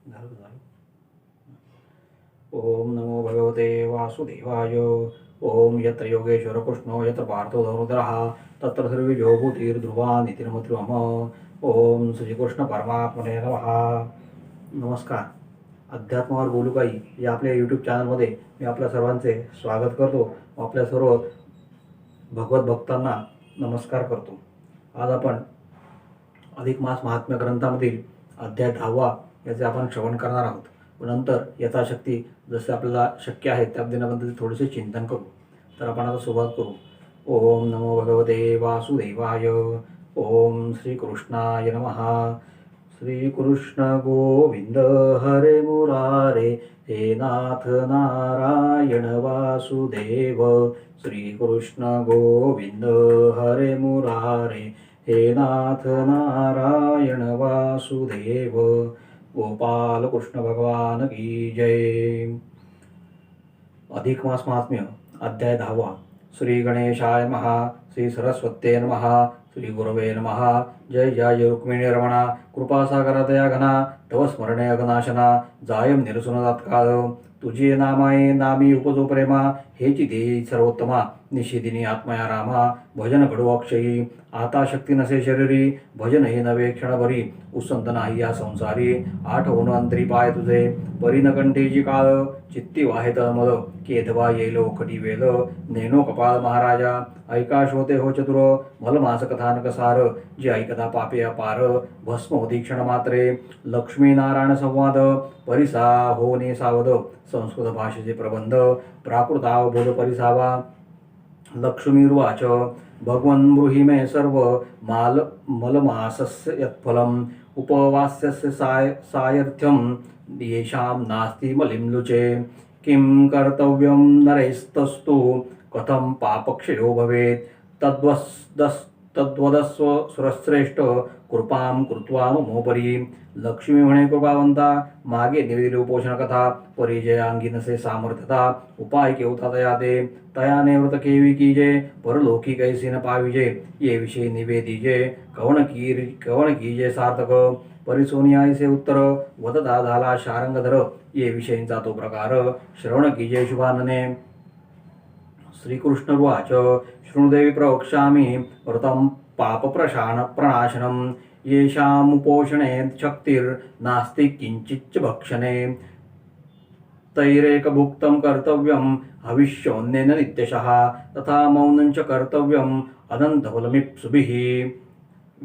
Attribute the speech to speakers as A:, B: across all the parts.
A: ओम नमो भगवते वासुदेवाय। ओम यत्र योगेश्वर कृष्णो यत्र पार्थो धनुर्धरः तत्र सर्वविजयो भूतिर्ध्रुवा नितिर्मत्रिमः। ओम श्रीकृष्ण परमात्मने नमः। नमस्कार. अध्यात्मावर बोलू काही या आपल्या यूट्यूब चॅनलमध्ये मी आपल्या सर्वांचे स्वागत करतो. आपल्या सर्व भगवत भक्तांना नमस्कार करतो. आज आपण अधिक मास महात्म्य ग्रंथामधील अध्याय 10 याचे आपण श्रवण करणार आहोत. व नंतर यथाशक्ती जसे आपल्याला शक्य आहे त्या दिनाबद्दल थोडेसे चिंतन करू. तर आपण आता सुरुवात करू. ओम नमो भगवते वासुदेवाय. ओम श्रीकृष्णाय नमः. श्रीकृष्ण गोविंद हरे मुरारे हे नाथ नारायण वासुदेव. श्रीकृष्ण गोविंद हरे मुरारे हे नाथ नारायण वासुदेव. गोपाल कृष्ण भगवान की जय. अधिक मास महात्म्य अध्याय 10. श्री गणेशाय नमः. श्री सरस्वत्ये नमः. श्री गुरवे नमः. जय जय रुक्मिणी रमणा कृपासागरा दया घना तव स्मरणे अगनाशना जायम निरसुन तात्काळ तुझे नामाये नामी उपजो प्रेमा हेची देई सर्वोत्तमा निषेदिनी आत्मया रामा भजन घडो अक्षयी आता शक्ती नसे शरीरी भजन हे नवे क्षणभरी उसंत नाही या संसारी आठवण अंतरी पाय तुझे परिन कंठेची काळ चित्ती वाहेत मल केधवा येईल ओखटी वेल नेनो कपाळ महाराजा ऐका श्रोते हो चतुर मलमास कथानक सार जे ऐकता पापे अपार भस्म होती क्षण मात्रे लक्ष्मी नारायण संवाद परिसा होने सावध संस्कृत भाषेचे प्रबंध प्राकृतावबोध परिसावा लक्ष्मीर्वाच भगवन् ब्रूहि मे सर्व मलमासस्य यत्फलम् उपवास्यस्य सायर्थ्यं येषां नास्ति मलिं लुचे किं कर्तव्यं नरैस्तस्तु कथं पापक्षयो भवेत् तद्वदस्व सुरश्रेष्ठ कृपां कृत्वा ममोपरी. लक्ष्मी म्हणे कृपावंता मागे निवेदिली उपोषण कथा परिजयांगी नसे सामर्थ्यता उपाय केवता तया ते तयाने व्रत केवी कीजे परलोकी कैसी न पाविजे ये विषय निवेदिजे कवण कीजे सार्थक परिसोनियाईसे उत्तर वदता झाला शारंगधर ये विषयींचा तो प्रकार श्रवण कीजे शुभानने. श्रीकृष्णरुवाच शृणुदेवी प्रवक्ष्यामि व्रतं पापप्रणाशनं येषामुपोषणे शक्तिर्नास्ति किंचिच्च भक्षणे तैरेकभुक्तं कर्तव्यं हविष्योन्नेन नित्यशः तथा मौनं च कर्तव्यम् अनंतफलमिप्सुभिः.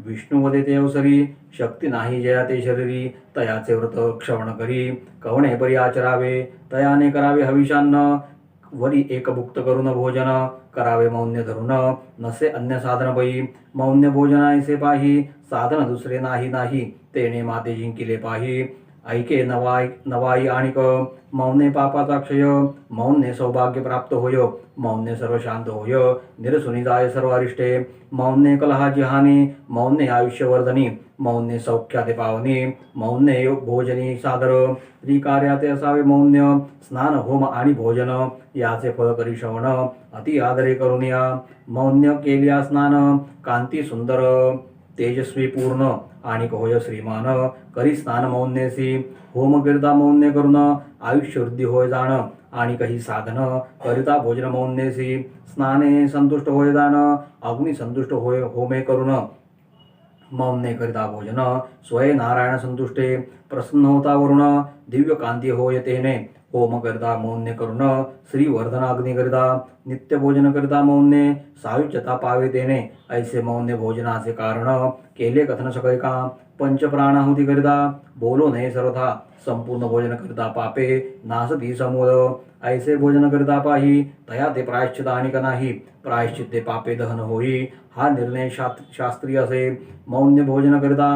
A: विष्णू वदेते अवसरी शक्ती नाही जयाते शरीरी तयाचे व्रत श्रवण करी कवणे परी आचरावे तयाने करावे हविषान्न वरी एकभुक्त करून भोजन करावे मौन्य धरून नसे अन्य साधन बई मौन्य भोजनायसे पाही साधन दुसरे नाही तेने माते जिंकिले पाही ऐके नवाई आणिक मौने पापाचा क्षय मौन्य सौभाग्य प्राप्त होय मौन्य सर्व शांत होय निरसुनी जाय सर्व अरिष्टे मौन्य कलहाची हानी मौन्य आयुष्यवर्धनी मौन्य सौख्याते पावनी मौन्य भोजनी सादर कार्याते असावे मौन्य स्नान होम आणि भोजन याचे फळ करी श्रवण अति आदरे करुनिया मौन्य केलिया स्नान कांती सुंदर तेजस्वी पूर्ण आणि होय श्रीमान करी स्नान मौन्यसी होम करिता मौन्य करून आयुष्य वृद्धी होय जाण आणि काही साधन करिता भोजन मौन्यसी स्नाने संतुष्ट होय जाण अग्नि संतुष्ट होय होमे करून मौन्य करिता भोजन स्वय नारायण संतुष्टे प्रसन्न होता वरुण दिव्य कांती होय तेने होम करिता मौन्य करून श्रीवर्धन अग्नि करिता नित्य भोजन करिता मौन्य सायुज्यता पावे तेने ऐसे मौन्य भोजनाचे कारण केले कथन सकळे का पंचप्राणाहुती करिता बोलो ने सर्वथा संपूर्ण भोजन करिता पापे नासती समूळ ऐसे भोजन करिता पाही तया ते प्रायश्चित आणिक नाही प्रायश्चित ते पापे दहन होई हा निर्णय शास्त्रीय असे मौन्य भोजन करिता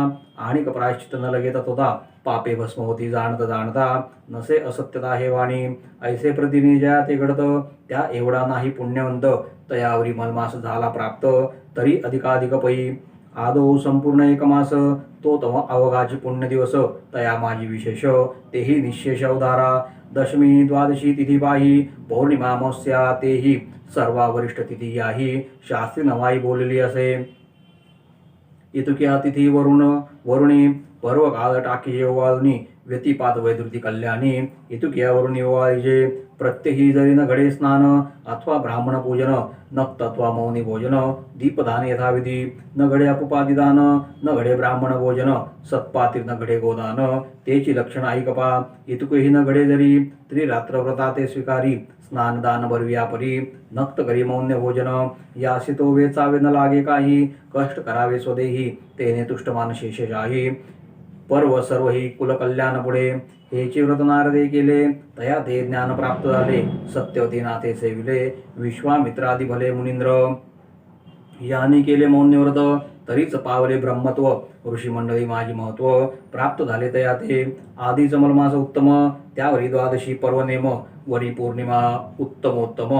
A: आणिक प्रायश्चित न लगे तथा पापे भस्म होती जाणता नसे असत्यता हे वाणी ऐसे प्रतिनी ज्या ते घडत त्या एवढा नाही पुण्यवंत तयावरी मलमास झाला प्राप्त तरी अधिकाधिक पै आदो संपूर्ण एक मास तो तव अवघाची पुण्य दिवस तया माझी विशेष तेही निशेष अवधारा दशमी द्वादशी तिथी पाही पौर्णिमा अमावस्या तेही सर्वा वरिष्ठ तिथी याही शास्त्री नवाई बोलली असे इतुक्या तिथी वरुणी पर्व काळ टाकी ओवाळणी व्यतिपात वैद्युती कल्याणी इतुक्यावरून निवाळीजे प्रत्यही जरी न घडे स्नान अथवा ब्राह्मण पूजन नक्त अथवा मौनी भोजन दीपदान यथाविधी न घडे अपुपादिदान न घडे ब्राह्मण भोजन सत्पातीर न घडे गोदान तेची लक्षण ऐकपा इतुकेही न घडे जरी त्रिरात्र व्रता ते स्वीकारी स्नानदान बरविया परी नक्त करी मौन्य भोजन यासी तो वेचावे न लागे काही कष्ट करावे स्वदेही तेने तुष्टमान शेषशाही पर्व सर्व ही कुलकल्याण पुढे हेचे व्रत नारदे केले तया ते ज्ञान प्राप्त झाले सत्यवती नाथे सेविले विश्वामित्रादी भले मुनींद्र याने केले मौन्य व्रत तरीच पावले ब्रह्मत्व ऋषी मंडळी माझी महत्व प्राप्त झाले तया ते आधीच मलमास उत्तम त्यावरी द्वादशी पर्वनेम वरी पौर्णिमा उत्तमोत्तम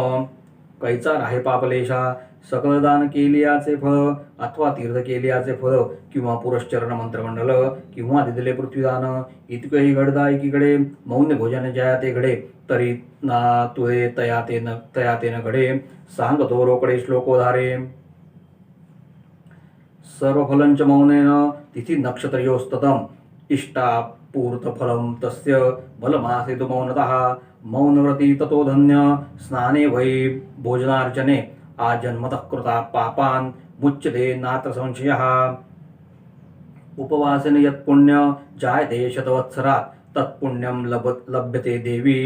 A: कैचा राहे पापलेशा सकल दान केलियाचे फळ अथवा तीर्थ केलियाचे फळ किंवा पुरश्चरण मंत्रमंडल किंवा दिदले पृथ्वीदान इतकेही घडदा एकीकडे मौन्य भोजन जया ते घडे तरी ना तुळे तया ते न घडे सांगतो रोकडे श्लोकोधारे सर्व फलंच मौनेन तिथी नक्षत्रयोस्ततम इष्टापूर्तफलं तस्य बलमासेतु मौनतः मौनव्रती ततो धन्य स्नाने वै भोजनार्चने आजन्मतः कृता पापान् मुच्यते नात्र संशयः उपवासेन यत्पुण्य जायते शतवत्सरात् तत्पुण्यं लभ्यते देवी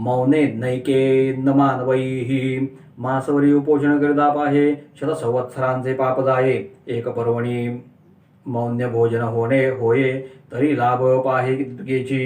A: मौने नैके न मानवैः मासवरी उपोषण करिता पाहे शतसंवत्सरांचे पाप जाये एक पर्वणी मौन्य भोजन होये तरी लाभ पाहे केची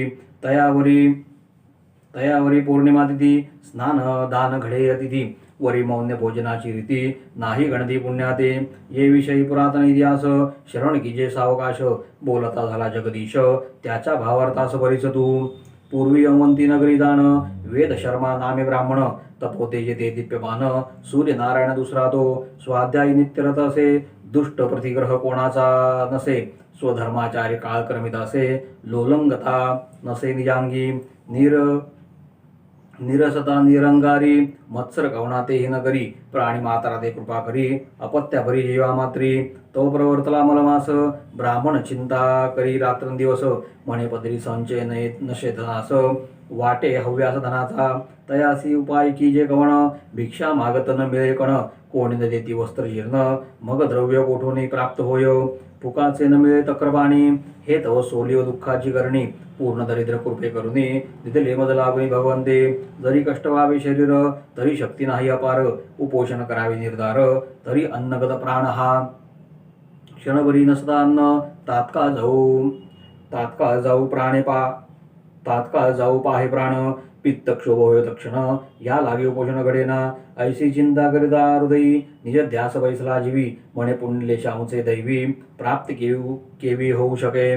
A: तयावरी पौर्णिमा तिथी स्नान दान घडे अतिथी वरी मौन्य भोजनाची रीती नाही गणती पुण्याते ये विषयी पुरातन इतिहास श्रवण कीजे सावकाश बोलता झाला जगदीश त्याच्या भावार्थास बरीच तू पूर्वी अवंती नगरी जाण वेद शर्मा नामे ब्राह्मण तपोतेजे ते दीप्यमान सूर्यनारायण दुसरा तो स्वाध्यायी नित्यरत असे दुष्ट प्रतिग्रह कोणाचा नसे स्वधर्माचार्य काळक्रमित असे लोलंगता नसे निजांगी निरसता निरंगारी मत्सर कवना तेही न करी प्राणी मातारा ते कृपा करी अपत्या भरी जीवा मात्री तो प्रवर्तला मलमास ब्राह्मण चिंता करी रात्रंदिवस म्हणे पदरी संचय नशे धनास वाटे हव्यास धनाचा तयासी उपाय की जे कवण भिक्षा मागत न मिळे कण कोणी न देती वस्त्र जीर्ण मग द्रव्य कोठून प्राप्त होय फुकाचे न मिळे तक्रपाणी हे तव सोली व दुःखाची करणी पूर्ण दरिद्र कृपे करुणी दिदले मज लागुनी भगवंते जरी कष्ट व्हावे शरीर तरी शक्ती नाही अपार उपोषण करावे निर्धार तरी अन्नगत प्राण हा क्षणभरी नसता अन्न तात्काळ जाऊ पाहे प्राण पित्त क्षोभ होय तक्षण या लागे उपोषण घडेना ऐशी चिंता करिता हृदयी निज ध्यास बैसला जीवी म्हणे पुण्यले श्यामचे दैवी प्राप्त केवी होऊ शके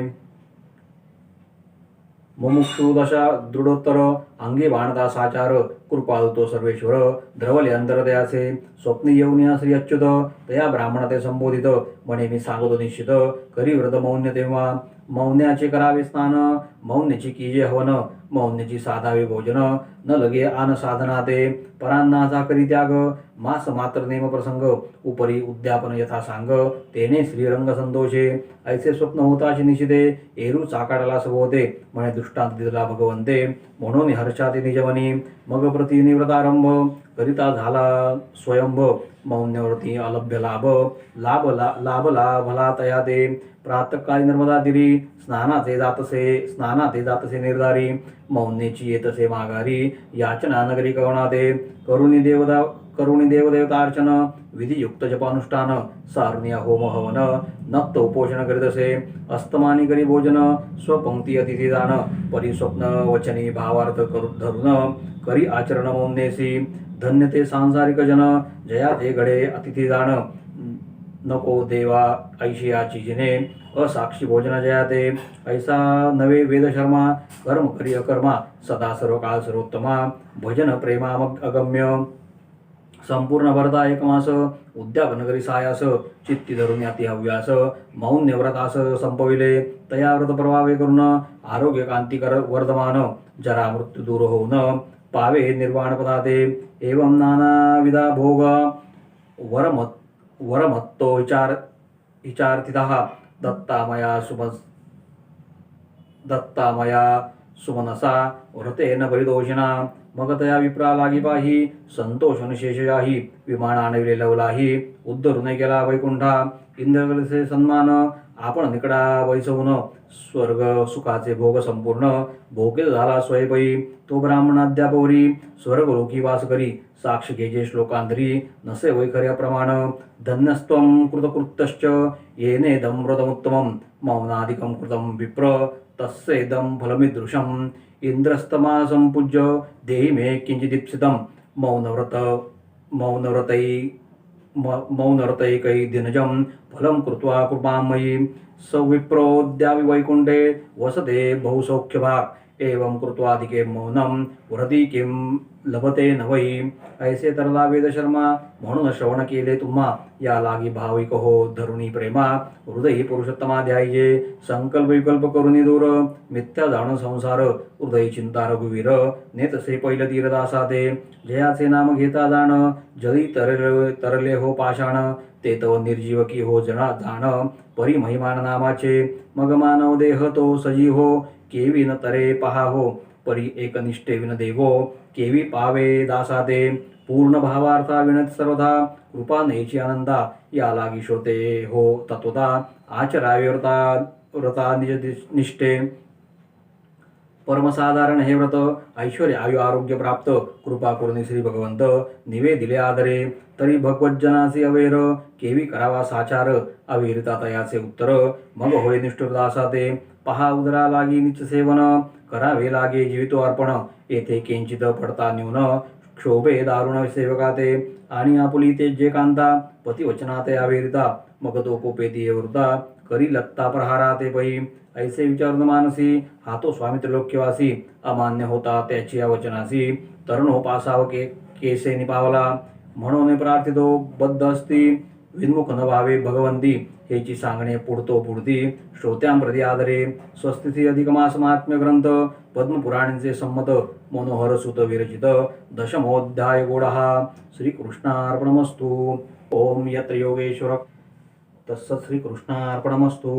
A: मुमुक्षु दशा दृढोत्तर अंगी बाणता साचार कृपाळू तो सर्वेश्वर द्रवले अंतरदयाचे स्वप्नी येऊन श्री अच्युत तया ब्राह्मण ते संबोधित म्हणे मी सांगतो निश्चित करी व्रत मौन्य तेव्हा मौन्याचे करावे स्नान मौन्याची कीजे हवन मौन्याची साधावे भोजन न लगे आन साधना ते परान्नाचा करी त्याग मास मात्र नेम प्रसंग उपरी उद्यापन यथा सांग तेने श्रीरंग संतोषे ऐसे स्वप्न होताशी निशिते एरू चाकाडाला सभोवते म्हणे दृष्टांत दिला भगवंते म्हणून हर्षाती निजवनी मग प्रति निवृत्तारंभ करिता झाला स्वयंभ मौन्यवृत्ती अलभ्य लाभ लाभला तया ते प्रातःकाळी नर्मदा तीरी स्नानाते जातसे निर्धारी मौन्येची येतसे माघारी याचना नगरी कवणाते करुणी देवदेवतार्चन विधियुक्त जपानुष्ठान सारुनिया होम हवन नक्त उपोषण करीतसे अस्तमानी करी भोजन स्वपंक्ती अतिथी दान परिस्वप्न वचनी भावार्थ धरून करी आचरण मौन्येसी धन्य ते सांसारिक जन जया ते घडे अतिथी दान नको देवा ऐशियाची जिने असाक्षी भोजन जया ते ऐसा नवे वेद शर्मा कर्म करी अकर्मा सदा सर्व काळ सर्वोत्तमा भजन प्रेमा अगम्य संपूर्ण भरता एकमास उद्यापन करी सायास चित्ती धरून याती हव्यास मौन्य व्रतास संपविले तया व्रत प्रभावे करून आरोग्य कांतिकर वर्धमान जरा मृत्यू दूर होऊन पावे निर्वाण पदाते एवं नानाविधा भोग वरमत्तो विचारतितः दत्ता मया दत्ता मया सुमनसा व्रतेन परिदोषिणा मग तया विप्रा लागी पाही संतोषन शेषयाही विमानाने लवलाही उद्धरुने गेला वैकुंठा इंद्रकलेचे सन्मान आपण निकडा वैसवून स्वर्ग सुखाचे भोग संपूर्ण भोगे झाला स्वयंपई तो ब्राह्मणाद्यापवरी स्वर्गलोकी वास करी साक्ष घेजे श्लोकांतरी नसे वै खऱ्या प्रमाण धन्यस्त्वं कृतकृत्यश्च येनेदं व्रतमुत्तमं मौनादिकं कृतं विप्र तस्येदं फलमिदृशम् इंद्रस्तमा संपूज्य देहि मे किंचिदीप्सितं मौनव्रतैकै दिनजं फलं कृत्वा कृपामयी सविप्रोद्यावि वैकुण्ठे वसते बहुसौख्यभाक् एवं कृत्वाधिके मौनं व्रती किं लभते न वै ऐसे तरला वेदशर्मा म्हणून श्रवण केले तुम्हा या लागी भाविक हो धरुणी प्रेमा हृदयी पुरुषोत्तमा ध्यायजे संकल्प विकल्प करुनी दूर मिथ्या जाण संसार हृदयी चिंता रघुवीर नेतसे पैल तीरदासा ते जयाचे नाम घेता जाण जळी तरले हो पाषाण ते तव निर्जीव की हो जाण परी महिमान नामाचे मग मानव देह तो सजी हो केवी न तरे पहा हो परी एकनिष्ठे विन देवो केवी पावे दासा ते पूर्ण भावार्था विनत सर्वदा कृपा नेची आनंदा या लागी शोते हो तत्वता आचरावे व्रता निज निष्ठे परमसाधारण हे व्रत ऐश्वर्य आयु आरोग्य प्राप्त कृपा करुणी श्री भगवंत निवे दिले आदरे तरी भगवज्जनाचे अवेर केवी करावा साचार अविरता तयाचे उत्तर मग होय निष्ठुर दासा ते पहा उदरा लागी निच सेवन करावे लागे जीवितो अर्पण येथे किंचित पडता न्यून क्षोभे दारुण सेवका ते आणि आपुली ते जे कांता पतिवचनाते अविरता मग तो कोपेती वृता करी लत्ता प्रहारा ते पै ऐसे विचारून मानसी हा तो स्वामी त्रिलोक्यवासी अमान्य होता त्याची या वचनासी तरुणो पासाव केसे निपावला म्हणून प्रार्थितो बद्ध असती विन्मुख न व्हावे भगवंती हेची सांगणे पुढतो पुढती श्रोत्यांप्रती आदरे स्वस्तिथी अधिकमास महात्म्य ग्रंथ पद्मपुराणींचे संमत मनोहर सुत विरचित दशमोध्याय गोडहा श्रीकृष्णार्पणमस्तु ओम यत्र योगेश्वर तत्सत् श्रीकृष्णार्पणमस्तु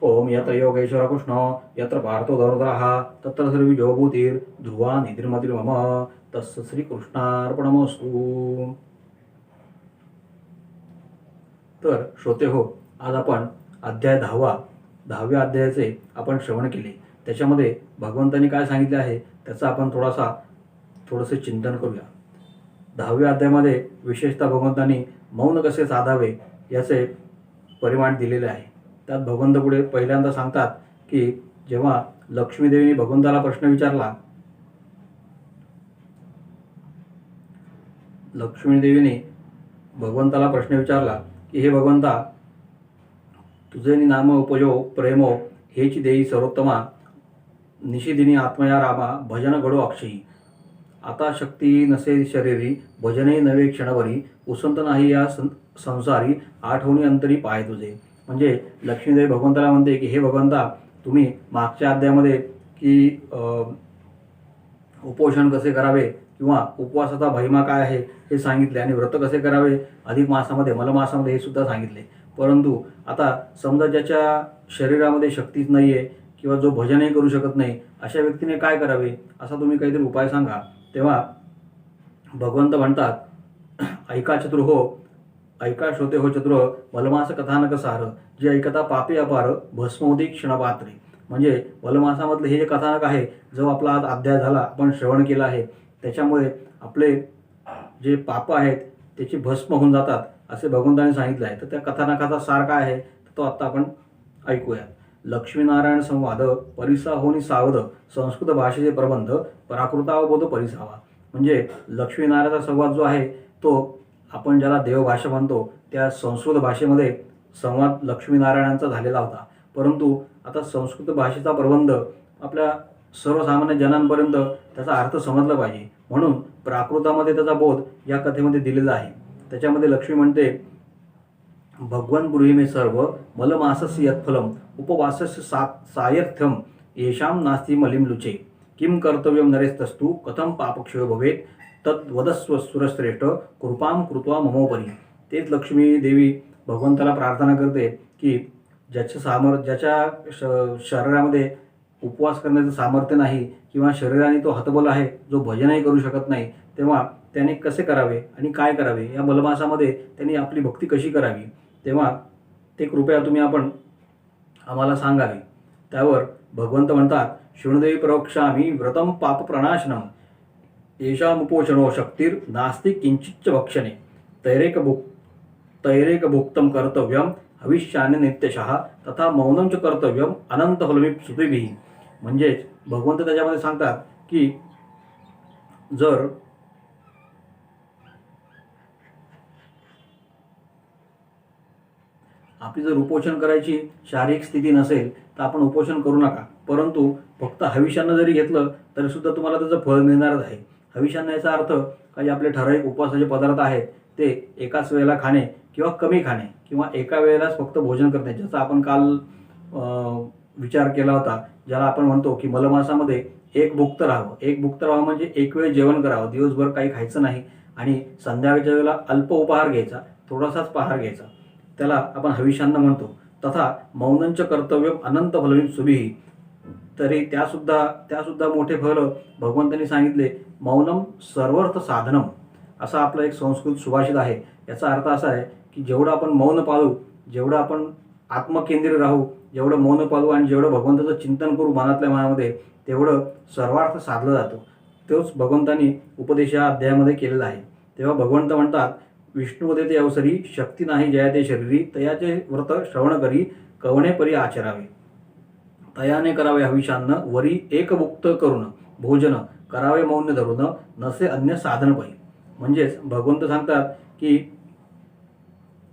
A: ओम यत्र योगेश्वर कृष्ण यत्र पार्थो धनुधरः तत्र श्रीविजयो भूतिर्ध्रुवा निधिर्मतिर्मम तत्सत् श्रीकृष्णार्पणमस्तु। तर श्रोते हो, आज आपण अध्याय 10व्या अध्यायाचे आपण श्रवण केले। त्याच्यामध्ये भगवंतांनी काय सांगितले आहे त्याचा आपण थोडंसं चिंतन करूया। 10व्या अध्यायामध्ये विशेषतः भगवंतांनी मौन कसे साधावे याचे परिमाण दिलेले आहे। त्यात भगवंत पुढे पहिल्यांदा सांगतात की जेव्हा लक्ष्मीदेवीने भगवंताला प्रश्न विचारला, की हे भगवंता, तुझे नाम उपयोग प्रेमो हेची देई सर्वोत्तमा निशिदिनी आत्मया रामा भजन घडो अक्षयी आता शक्ती नसे शरीरी भजने नवे क्षणवरी उसंत नाही या संसारी आठवणी अंतरी पाय तुझे। म्हणजे लक्ष्मीदेवी भगवंताला म्हणते की हे भगवंता, तुम्ही मागच्या अध्यायामध्ये की उपोषण कसे करावे किंवा उपवासाचा महिमा काय आहे हे सांगितले आणि व्रत कसे करावे अधिक मासामध्ये मलमासामध्ये हे सुद्धा सांगितले। परंतु आता समजा ज्याच्या शरीरामध्ये शक्तीच नाही आहे किंवा जो भजनही करू शकत नाही अशा व्यक्तीने काय करावे असा तुम्ही काहीतरी उपाय सांगा। तेव्हा भगवंत म्हणतात, ऐका चतुर हो, ऐका श्रोते हो चतुर मलमास कथानक सार जे ऐकता पापी अपार भस्मोदी क्षणपात्रे। म्हणजे मलमासामधले हे जे कथानक आहे जो आपला आज अध्याय झाला आपण श्रवण केला आहे त्याच्यामुळे आपले जे पाप आहेत त्याची भस्म होऊन जातात असे भगवंतांनी सांगितले आहे। तर त्या कथानकाचा सार काय आहे तो आता आपण ऐकूया। लक्ष्मीनारायण संवाद परिसा होनी सावध संस्कृत भाषेचे प्रबंध प्राकृतावबोध परिसावा। म्हणजे लक्ष्मीनारायणाचा संवाद जो आहे तो आपण ज्याला देवभाषा म्हणतो त्या संस्कृत भाषेमध्ये संवाद लक्ष्मीनारायणांचा झालेला होता। परंतु आता संस्कृत भाषेचा प्रबंध आपल्या सर्वसामान्य जनांपर्यंत त्याचा अर्थ समजला पाहिजे म्हणून प्राकृतामध्ये त्याचा बोध या कथेमध्ये दिलेला आहे। त्याच्यामध्ये लक्ष्मी म्हणते, भगवन् ब्रूहि मे सर्व मलमासस्य यत्फलम उपवासस्य सायर्थ्यम येषां नास्ति मलिम लुचे किं कर्तव्यम नरेस्तस्तु कथम पापक्षयो भवेत तद्वदस्व सुरश्रेष्ठ कृपां कृत्वा ममोपरी। तेच लक्ष्मी देवी भगवंताला प्रार्थना करते की ज्याच्या शरीरामध्ये उपवास करण्याचं सामर्थ्य नाही किंवा शरीराने तो हतबल आहे जो भजनही करू शकत नाही, तेव्हा त्याने कसे करावे आणि काय करावे, या मलमासामध्ये त्यांनी आपली भक्ती कशी करावी, तेव्हा ते कृपया तुम्ही आम्हाला सांगावे. त्यावर भगवंत म्हणतात, शृणुदेवी प्रवक्ष्यामि व्रतम पाप प्रणाशनम येषामुपोषणो शक्तिर् नास्ति किंचिच्च भक्षणे तैरेकभुक्तं कर्तव्यम हविष्याने नित्यशः तथा मौनं च कर्तव्यम अनंतफलमिप्सुभिः. म्हणजेच भगवंत त्याच्यामध्ये सांगतात की जर आपली जर उपोषण करायची शारीरिक स्थिती नसेल तर आपण उपोषण करू नका, परंतु फक्त हविष्यानं जरी घेतलं तरी सुद्धा तुम्हाला त्याचं फळ मिळणारच आहे. हविष्यानं याचा अर्थ काही आपले ठराविक उपवासाचे पदार्थ आहेत ते एकाच वेळेला खाणे किंवा कमी खाणे किंवा एका वेळेलाच फक्त भोजन करणे, ज्याचा आपण काल विचार केला होता, ज्याला आपण म्हणतो की मलमासामध्ये एक भुक्त राहावं म्हणजे एक वेळ जेवण करावं, दिवसभर काही खायचं नाही आणि संध्याकाळच्या वेळेला अल्प उपाहार घ्यायचा, थोडासाच पहार घ्यायचा, त्याला आपण हविष्यान्न म्हणतो. तथा मौनंच कर्तव्यम अनंत फलमिप्सुभिः. तरी त्यासुद्धा मोठे फल भगवंतांनी सांगितले. मौनम सर्वर्थ साधनम असा आपला एक संस्कृत सुभाषित आहे. याचा अर्थ असा आहे की जेवढं आपण मौन पाळू, जेवढं आपण आत्मकेंद्रित राहू, जेवढं मौन पाळू आणि जेवढं भगवंताचं चिंतन करू मनातल्या मनामध्ये, तेवढं सर्वार्थ साधलं जातं. तोच भगवंतांनी उपदेश या अध्यायामध्ये केलेला आहे. तेव्हा भगवंत म्हणतात, विष्णुवदेते अवसरी शक्ती नाही जयाते शरीरी तयाचे व्रत श्रवण करी कवणे परी आचरावे. तयाने करावे हविषान्न वरी एकभुक्त करून भोजन करावे मौन धरून नसे अन्य साधन पायी. म्हणजेच भगवंत सांगतात की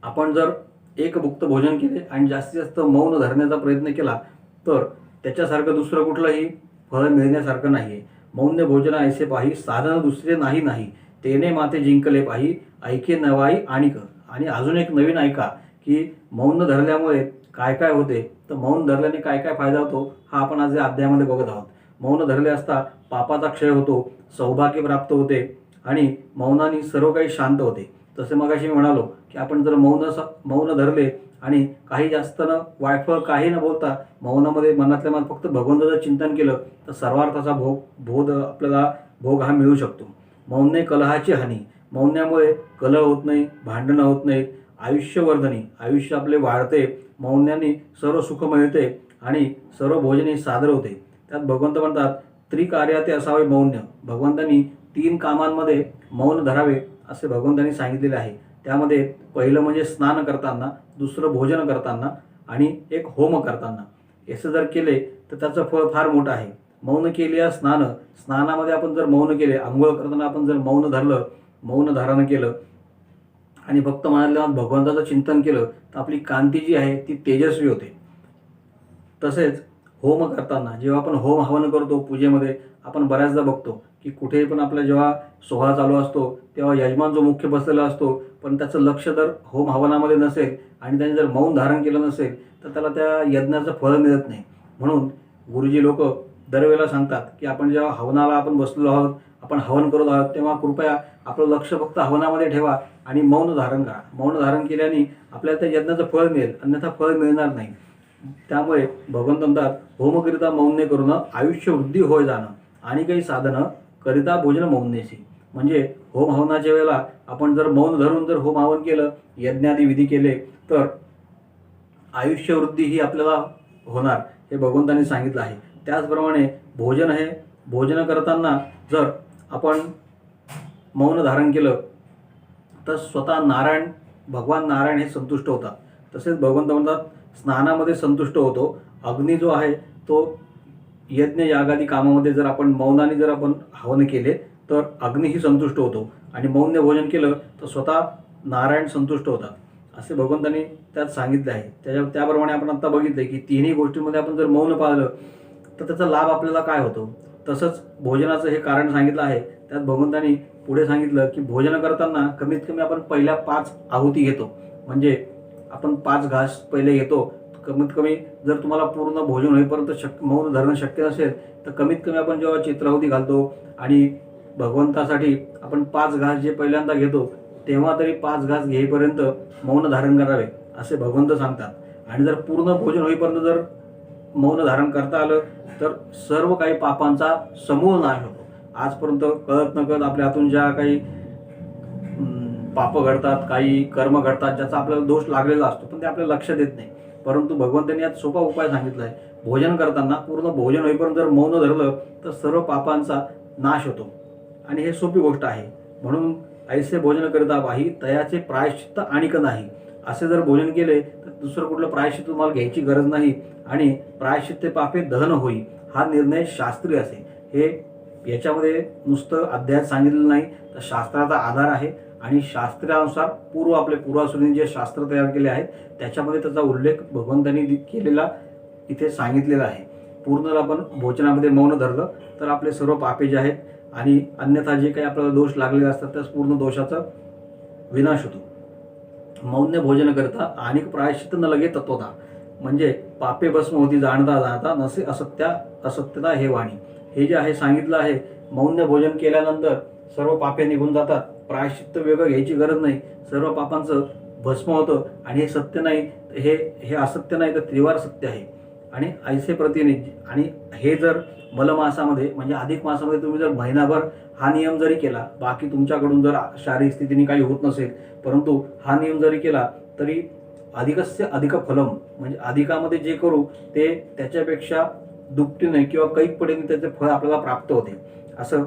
A: आपण जर एकभुक्त भोजन केले आणि जास्तीत जास्त मौन धरण्याचा प्रयत्न केला तर त्याच्यासारखं दुसरं कुठलंही फळ मिळण्यासारखं नाही आहे. मौन्य भोजन ऐसे पाही साधन दुसरे नाही तेने माते जिंकले पाही ऐके नवाई आणिक. आणि अजून एक नवीन ऐका की मौन धरल्यामुळे काय काय होते, तर मौन धरल्याने काय काय फायदा होतो हा आपण आज या अध्यायामध्ये बघत आहोत. मौन धरले असता पापाचा क्षय होतो, सौभाग्य प्राप्त होते आणि मौनाने सर्व काही शांत होते. तसे मगाशी मी म्हणालो की आपण जर मौन धरले आणि काही जास्त न वायफळ काही न बोलता मौनामध्ये मनातल्या मनात फक्त भगवंताचं चिंतन केलं तर सर्वार्थाचा भोग हा मिळू शकतो. मौने कलहाची हानी. मौन्यामुळे कलह होत नाही, भांडणं होत नाहीत, आयुष्यवर्धनी आयुष्य आपले वाढते, मौन्याने सर्व सुख मिळते आणि सर्व भोजन सादर होते. त्यात भगवंत म्हणतात त्रिकार्याते असावे मौन्य. भगवंतांनी 3 कामांमध्ये मौन धरावे असे भगवंतांनी सांगितलेले आहे. त्यामध्ये पहिलं म्हणजे स्नान करताना, दुसरं भोजन करताना आणि एक होम करताना. असं जर केले तर त्याचं फळ फार मोठं आहे. मौन केले या स्नानामध्ये आपण जर मौन केले, आंघोळ करताना आपण जर मौन धारण केलं आणि फक्त मनातल्या मनात भगवंताचं चिंतन केलं तर आपली कांती जी आहे ती तेजस्वी होते. तसेच होम करताना जेव्हा आपण होम हवन करतो पूजेमध्ये, आपण बऱ्याचदा बघतो की कुठेही पण आपला जेव्हा सोहळा चालू असतो तेव्हा यजमान जो मुख्य बसलेला असतो पण त्याचं लक्ष जर होम हवनामध्ये नसेल आणि त्याने जर मौन धारण केलं नसेल तर त्याला त्या यज्ञाचं फळ मिळत नाही. म्हणून गुरुजी लोक दरवेळेला सांगतात की आपण जेव्हा हवनाला आपण बसलेलो आहोत, आपण हवन करत आहोत, तेव्हा कृपया आपलं लक्ष फक्त हवनामध्ये ठेवा आणि मौन धारण करा. मौन धारण केल्याने आपल्याला त्या यज्ञाचं फळ मिळेल, अन्यथा फळ मिळणार नाही. त्यामुळे भगवंत म्हणतात होमकरिता मौन्य करून आयुष्य वृद्धी होय जाणं आणि काही साधनं करिता भोजन मौन्यसी. म्हणजे होम हवनाच्या वेळेला आपण जर मौन धरून जर होम हवन केलं, यज्ञादी विधी केले तर आयुष्य वृद्धी ही आपल्याला होणार हे भगवंतांनी सांगितलं आहे. त्याचप्रमाणे भोजन करताना जर आपण मौन धारण केलं तर स्वतः भगवान नारायण हे संतुष्ट होतात. तसेच भगवंत म्हणतात स्नानामध्ये संतुष्ट होतो. अग्नी जो आहे तो यज्ञ यागादी कामामध्ये जर आपण मौनाने जर आपण हवन केले तर अग्नीही संतुष्ट होतो आणि मौन्य भोजन केलं तर स्वतः नारायण संतुष्ट होतात असे भगवंतांनी त्यात सांगितले आहे. त्याप्रमाणे आपण आता बघितले की तिन्ही गोष्टींमध्ये आपण जर मौन पाळलं तर त्याचा लाभ आपल्याला काय होतो. तसंच भोजनाचं हे कारण सांगितलं आहे. त्यात भगवंतांनी पुढे सांगितलं की भोजन करताना कमीत कमी आपण पहिल्या 5 आहुती घेतो. म्हणजे आपण 5 घास पहिले घेतो. कमीत कमी जर तुम्हाला पूर्ण भोजन होईपर्यंत मौन धरणं शक्य नसेल तर कमीत कमी आपण जेव्हा चित्राहुती घालतो आणि भगवंतासाठी आपण 5 घास जे पहिल्यांदा घेतो तेव्हा तरी 5 घास घेईपर्यंत मौन धारण करावे असे भगवंत सांगतात. आणि जर पूर्ण भोजन होईपर्यंत जर मौन धारण करता आलं तर सर्व काही पापांचा समूळ नाश होतो. आजपर्यंत कळत नकळत आपल्या हातून ज्या काही पाप घडतात, काही कर्म घडतात, ज्याचा आपल्याला दोष लागलेला असतो, पण ते आपल्याला लक्षात येत नाही. परंतु भगवंतांनी यात सोपा उपाय सांगितला आहे. भोजन करताना पूर्ण भोजन होईपर्यंत जर मौन धरलं तर सर्व पापांचा नाश होतो. आणि हे सोपी गोष्ट आहे. म्हणून ऐसे भोजन करिता बाही तयाचे प्रायश्चित्त आणिक नाही. असे जर भोजन केले तर दुसरं कुठलं प्रायश्चित्त तुम्हाला घ्यायची गरज नाही आणि प्रायश्चित्ते पापे दहन होई हा निर्णय शास्त्रीय असे. हे याच्यामध्ये नुसतं अध्यायात सांगितलेलं नाही, तर शास्त्राचा आधार आहे आणि शास्त्रानुसार आपले पूर्वासुरींनी जे शास्त्र तयार केले आहेत त्याच्यामध्ये त्याचा उल्लेख भगवंतांनी केलेला इथे सांगितलेला आहे. पूर्ण आपण भोजनामध्ये मौन धरलं तर आपले सर्व पापे जे आहेत आणि अन्यथा जे काही आपल्याला दोष लागलेले असतात त्या पूर्ण दोषाचा विनाश होतो. मौन्य भोजन करता अनेक प्रायश्चित्त न लगे तत्वता, म्हणजे पापे भस्म होती जाणता जाणता नसे असत्यता हे वाणी. हे जे आहे सांगितलं आहे, मौन्य भोजन केल्यानंतर सर्व पापे निघून जातात, प्रायश्चित्त वेगळं घ्यायची गरज नाही, सर्व पापांचं भस्म होतं. आणि हे सत्य नाही, हे असत्य नाही, तर त्रिवार सत्य आहे. आणि ऐसे प्रतिने आणि हे जर मलमासामध्ये म्हणजे अधिक मासामध्ये तुम्ही जर महिनाभर हा नियम जरी केला, बाकी तुमच्याकडून जर शारीरिक स्थितीने काही होत नसेल, परंतु हा नियम जरी केला तरी अधिकस्य अधिक फलम, म्हणजे अधिकामध्ये जे करू ते त्याच्यापेक्षा दुपटीने किंवा कैक पटीने त्याचे फळ आपल्याला प्राप्त होते, असं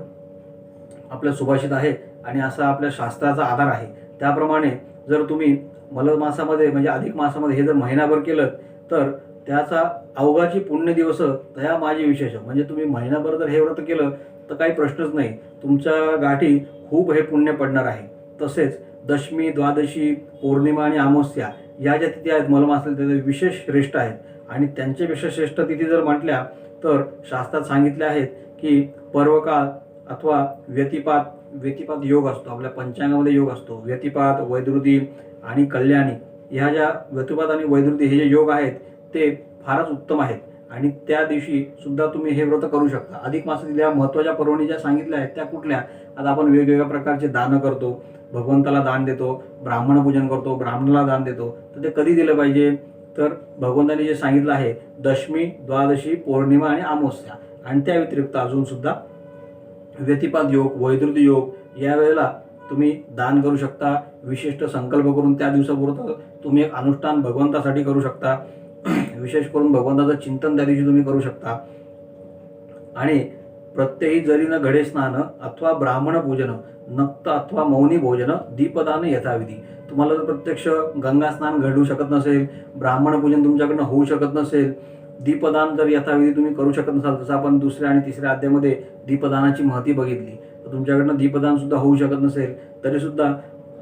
A: आपलं सुभाषित आहे आणि असा आपल्या शास्त्राचा आधार आहे. त्याप्रमाणे जर तुम्ही मलमासामध्ये म्हणजे अधिक मासामध्ये हे जर महिनाभर केलं तर त्याचा अवघाची पुण्य दिवस तया माझे विशेष, म्हणजे तुम्ही महिनाभर जर हे व्रत केलं तर काही प्रश्नच नाही, तुमच्या गाठी खूप हे पुण्य पडणार आहे. तसेच दशमी, द्वादशी, पौर्णिमा आणि अमावस्या या ज्या तिथी आहेत मलमासाला त्या विशेष श्रेष्ठ आहेत. आणि त्यांच्यापेक्षा श्रेष्ठ तिथी जर म्हटल्या तर शास्त्रात सांगितले आहेत की पर्वकाळ अथवा व्यतिपात योग असतो, आपल्या पंचांगामध्ये योग असतो. व्यतिपात, वैद्युती आणि कल्याणी ह्या ज्या व्यतिपात आणि वैद्युती हे जे योग आहेत ते फारच उत्तम आहेत आणि त्या दिवशी सुद्धा तुम्ही हे व्रत करू शकता. अधिक मासातील या महत्त्वाच्या पर्वणी ज्या सांगितल्या आहेत त्या कुठल्या? आता आपण वेगवेगळ्या प्रकारचे दान करतो, भगवंताला दान देतो, ब्राह्मण पूजन करतो, ब्राह्मणाला दान देतो, तर ते कधी दिलं पाहिजे? तर भगवंतांनी जे सांगितलं आहे दशमी, द्वादशी, पौर्णिमा आणि अमावस्या, आणि त्या व्यतिरिक्त अजून सुद्धा व्यतिपात योग, वैद्युती योग या वेळेला तुम्ही दान करू शकता. विशिष्ट संकल्प करून त्या दिवसापुरतं तुम्ही एक अनुष्ठान भगवंतासाठी करू शकता. विशेष करून भगवंताचं चिंतन त्या दिवशी तुम्ही करू शकता. आणि प्रत्येकी जरी न घडे स्नान अथवा ब्राह्मण पूजन नक्त अथवा मौनी भोजन दीपदान यथाविधी. तुम्हाला जर प्रत्यक्ष गंगा स्नान घडू शकत नसेल, ब्राह्मण पूजन तुमच्याकडनं होऊ शकत नसेल, दीपदान जर यथाविधी तुम्ही करू शकत नसाल, जसं आपण दुसऱ्या आणि तिसऱ्या अध्यायामध्ये दीपदानाची महती बघितली, तर तुमच्याकडनं दीपदान सुद्धा होऊ शकत नसेल तरी सुद्धा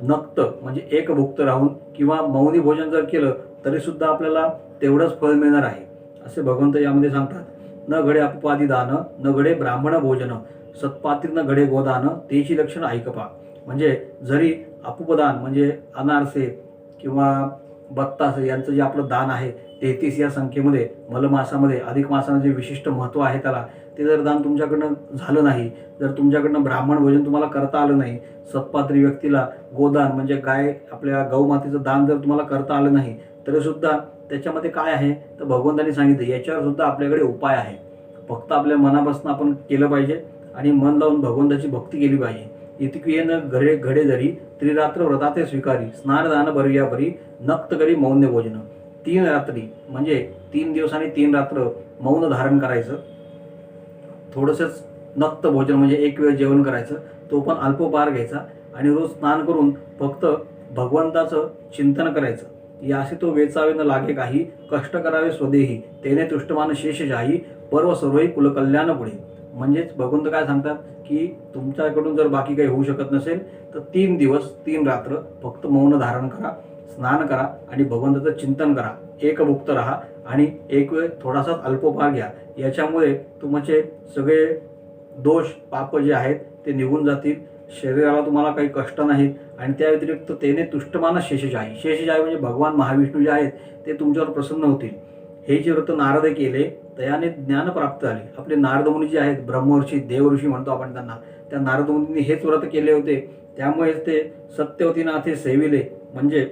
A: नक्त म्हणजे एक भुक्त राहून किंवा मौनी भोजन जर केलं तरी सुद्धा आपल्याला तेवढंच फळ मिळणार आहे, असे भगवंत यामध्ये सांगतात. न घडे अपवादी दान न घडे ब्राह्मण भोजन सत्पात्री न घडे गोदान तेची लक्षण ऐकपा. म्हणजे जरी अपदान म्हणजे अनारसे किंवा बत्तासे यांचं जे आपलं दान आहे 33 या संख्येमध्ये मलमासामध्ये अधिक मासानं जे विशिष्ट महत्त्व आहे त्याला, ते जर दान तुमच्याकडनं झालं नाही, जर तुमच्याकडनं ब्राह्मण भोजन तुम्हाला करता आलं नाही, सत्पात्री व्यक्तीला गोदान म्हणजे गाय आपल्या गौमातेचं दान जर तुम्हाला करता आलं नाही, तरी सुद्धा त्याच्यामध्ये काय आहे तर भगवंतांनी सांगितलं याच्यावर सुद्धा आपल्याकडे उपाय आहे. फक्त आपल्या मनापासून आपण केलं पाहिजे आणि मन लावून भगवंताची भक्ती केली पाहिजे. इतकेन घडे जरी त्रिरात्र व्रताते स्वीकारी स्नान दान बरिया बरी नक्त करी मौन्य भोजन. 3 रात्री म्हणजे 3 दिवस आणि 3 रात्र मौन धारण करायचं, थोडंसंच नक्त भोजन म्हणजे एक वेळ जेवण करायचं, तो पण अल्पोपहार घ्यायचा आणि रोज स्नान करून फक्त भगवंताचं चिंतन करायचं. याशी तो वेचावे न लागे काही कष्ट करावे स्वदेही तेने तुष्टमान शेष जाही पर्व सर्वही कुलकल्याण पुढे. म्हणजेच भगवंत काय सांगतात की तुमच्याकडून जर बाकी काही होऊ शकत नसेल तर 3 दिवस 3 रात्र फक्त मौन धारण करा, स्नान करा आणि भगवंताचं चिंतन करा, एकभुक्त राहा आणि एक वेळ थोडासा अल्पोपहार घ्या. याच्यामुळे तुमचे सगळे दोष पाप जे आहेत ते निघून जातील, शरीराला तुम्हाला काही कष्ट नाहीत आणि त्या व्यतिरिक्त तेने तुष्टमान शेषजाई. शेषजाई म्हणजे भगवान महाविष्णू जे आहेत ते तुमच्यावर प्रसन्न होतील. हे जे व्रत नारद केले त्याने ज्ञान प्राप्त झाले. आपले नारद मुनी जे आहेत ब्रह्मर्षी देवऋषी म्हणतो आपण त्यांना, त्या नारद मुनींनी हेच व्रत केले होते, त्यामुळेच ते सत्यवतीनाथे सेविले म्हणजे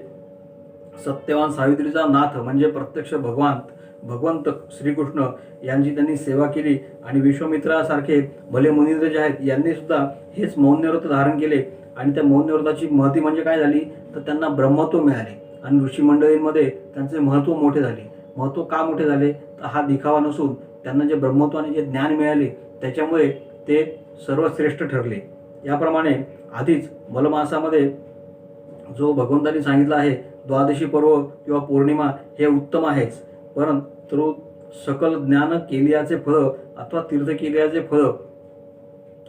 A: सत्यवान सावित्रीचा नाथ म्हणजे प्रत्यक्ष भगवान भगवंत श्रीकृष्ण यांची त्यांनी सेवा केली आणि विश्वामित्रासारखे भले मुनींद्र जे आहेत यांनी सुद्धा हेच मौनव्रत धारण केले आणि त्या मौनव्रताची महती म्हणजे काय झाली तर त्यांना ब्रह्मत्व मिळाले आणि ऋषी मंडळींमध्ये त्यांचे महत्त्व मोठे झाले. महत्त्व का मोठे झाले तर हा दिखावा नसून त्यांना जे ब्रह्मत्व आणि जे ज्ञान मिळाले त्याच्यामुळे ते सर्वश्रेष्ठ ठरले. याप्रमाणे आधीच मलमासामध्ये जो भगवंतांनी सांगितलं आहे द्वादशी पर्व किंवा पौर्णिमा हे उत्तम आहेच, परंतु सकल ज्ञान केल्याचे फळ अथवा तीर्थ केल्याचे फळ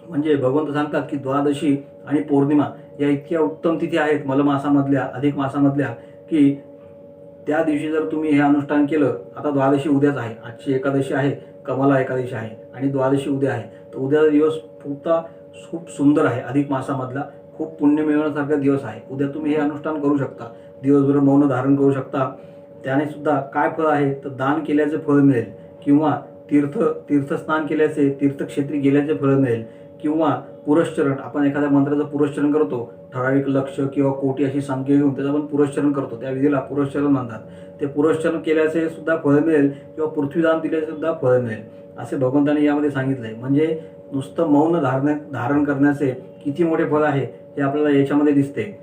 A: म्हणजे भगवंत सांगतात की द्वादशी आणि पौर्णिमा या इतक्या उत्तम तिथी आहेत मलमासामधल्या अधिक मासामधल्या की त्या दिवशी जर तुम्ही हे अनुष्ठान केलं. आता द्वादशी उद्याच आहे, आजची एकादशी आहे, कमला एकादशी आहे आणि द्वादशी उद्या आहे, तर उद्याचा दिवस खूप सुंदर आहे. अधिक मासामधला खूप पुण्य मिळवण्यासारखा दिवस आहे. उद्या तुम्ही हे अनुष्ठान करू शकता, दिवसभर मौन धारण करू शकता. त्याने सुद्धा काय फळ आहे तर दान केल्याचे फळ मिळेल किंवा तीर्थस्नान केल्याचे तीर्थक्षेत्री गेल्याचे फळ मिळेल किंवा पुरश्चरण, आपण एखाद्या मंत्राचं पुरश्चरण करतो, ठराविक लक्ष किंवा कोटी अशी संख्या घेऊन त्याचं आपण पुरश्चरण करतो, त्या विधीला पुरश्चरण म्हणतात. ते पुरश्चरण केल्याचे सुद्धा फळ मिळेल किंवा पृथ्वीदान दिल्याचे सुद्धा फळ मिळेल असे भगवंतांनी यामध्ये सांगितलंय. म्हणजे नुसतं मौन धारण करण्याचे किती मोठे फळ आहे हे आपल्याला याच्यामध्ये दिसते.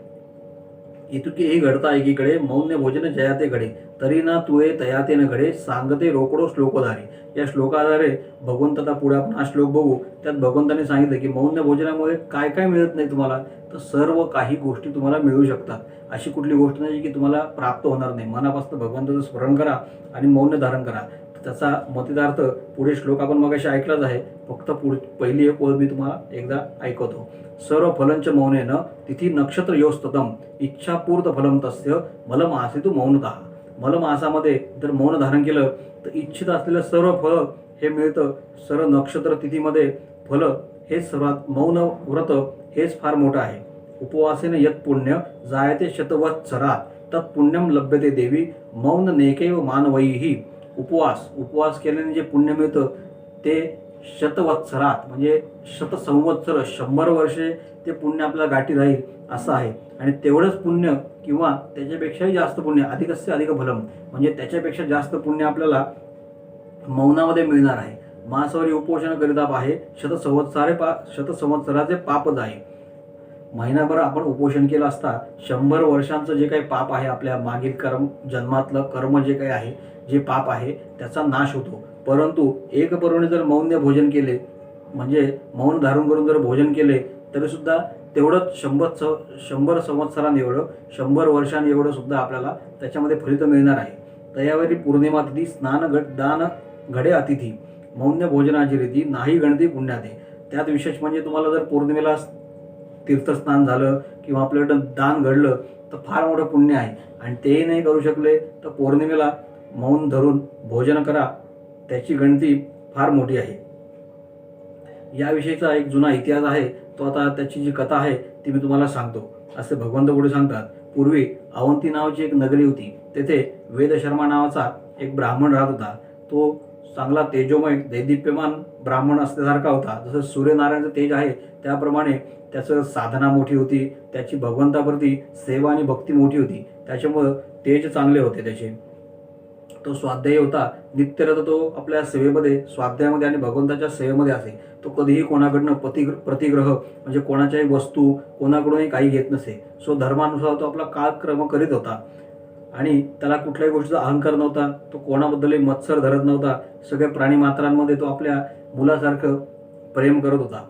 A: इतुकी ही घडता एकीकडे मौन्य भोजन जयाते घडे तरी ना तुये तयाते न घडे सांगते रोकडो श्लोकधारी. या श्लोकाद्वारे भगवंत, आता पुढे आपण हा श्लोक बघू, त्यात भगवंतांनी सांगितलं की मौन्य भोजनामुळे काय काय मिळत नाही तुम्हाला तर सर्व काही गोष्टी तुम्हाला मिळू शकतात. अशी कुठली गोष्ट नाही की तुम्हाला प्राप्त होणार नाही. मनापासून भगवंताचं स्मरण करा आणि मौन धारण करा. त्याचा मतितार्थ पुढे श्लोक आपण मगाशी ऐकलाच आहे, फक्त पहिली एक ओळ मी तुम्हाला एकदा ऐकवतो. सर्व फलंच मौनेन तिथी नक्षत्र योस्ततम इच्छापूर्त फलम तस्य मलमासितु मौनतः. मलमासामध्ये जर मौन धारण केलं तर इच्छित असलेलं सर्व फळ हे मिळतं. सर्व नक्षत्र तिथीमध्ये फल हे सर्वात, मौन व्रत हेच फार मोठं आहे. उपवासेन यत पुण्य जायते शतवत्सरात तत् पुण्यम लभ्यते देवी मौन नेकैव मानवैहि. उपवास केल्याने जे पुण्य मिळतं ते शतवत्सरात म्हणजे शतसंवत्सर 100 वर्षे ते पुण्य आपल्याला गाठी राहील असं आहे. आणि तेवढंच पुण्य किंवा त्याच्यापेक्षाही जास्त पुण्य, अधिकस्य अधिक फलम, म्हणजे त्याच्यापेक्षा जास्त पुण्य आपल्याला मौनामध्ये मिळणार आहे. मासवरी उपोषण करिता आहे शतसंवत्सराचे पाप जाई. महिनाभर आपण उपोषण केलं असता 100 वर्षांचं जे काही पाप आहे, आपल्या मागील जन्मातलं कर्म जे काही आहे, जे पाप आहे त्याचा नाश होतो. परंतु एक पर्वणी जर मौन्य भोजन केले म्हणजे मौन धारण करून जर भोजन केले तरी सुद्धा तेवढंच 100 संवत्सरांनी एवढं 100 वर्षांनी एवढं सुद्धा आपल्याला त्याच्यामध्ये फलित मिळणार आहे. तयावरी पौर्णिमा तिथी स्नान दान घडे अतिथी मौन्य भोजनाची रीती नाही गणती पुण्याते. त्यात विशेष म्हणजे तुम्हाला जर पौर्णिमेला तीर्थस्नान झालं किंवा आपल्याकडं दान घडलं तर फार मोठं पुण्य आहे. आणि तेही नाही करू शकले तर पौर्णिमेला मौन धरून भोजन करा, त्याची गणती फार मोठी आहे. याविषयीचा एक जुना इतिहास आहे, तो आता त्याची जी कथा आहे ती मी तुम्हाला सांगतो. असे भगवंत पुढे सांगतात. पूर्वी अवंती नावाची एक नगरी होती. तेथे वेदशर्मा नावाचा एक ब्राह्मण राहत होता. तो चांगला तेजोमय दैदिप्यमान ब्राह्मण असल्यासारखा होता. जसं सूर्यनारायणाचं तेज आहे त्याप्रमाणे त्याचं साधना मोठी होती, त्याची भगवंताप्रती सेवा आणि भक्ती मोठी होती, त्याच्यामुळं तेज चांगले होते त्याचे. तो स्वाध्यायी होता. नित्यरत तो आपल्या सेवेमध्ये, स्वाध्यायामध्ये आणि भगवंताच्या सेवेमध्ये असे. तो कधीही कोणाकडनं प्रतिग्रह म्हणजे कोणाच्याही वस्तू कोणाकडूनही काही घेत नसे. स्वधर्मानुसार तो आपला कालक्रम करीत होता आणि त्याला कुठल्याही गोष्टीचा अहंकार नव्हता. तो कोणाबद्दलही मत्सर धरत नव्हता. सगळ्या प्राणीमात्रांमध्ये तो आपल्या मुलासारखं प्रेम करत होता.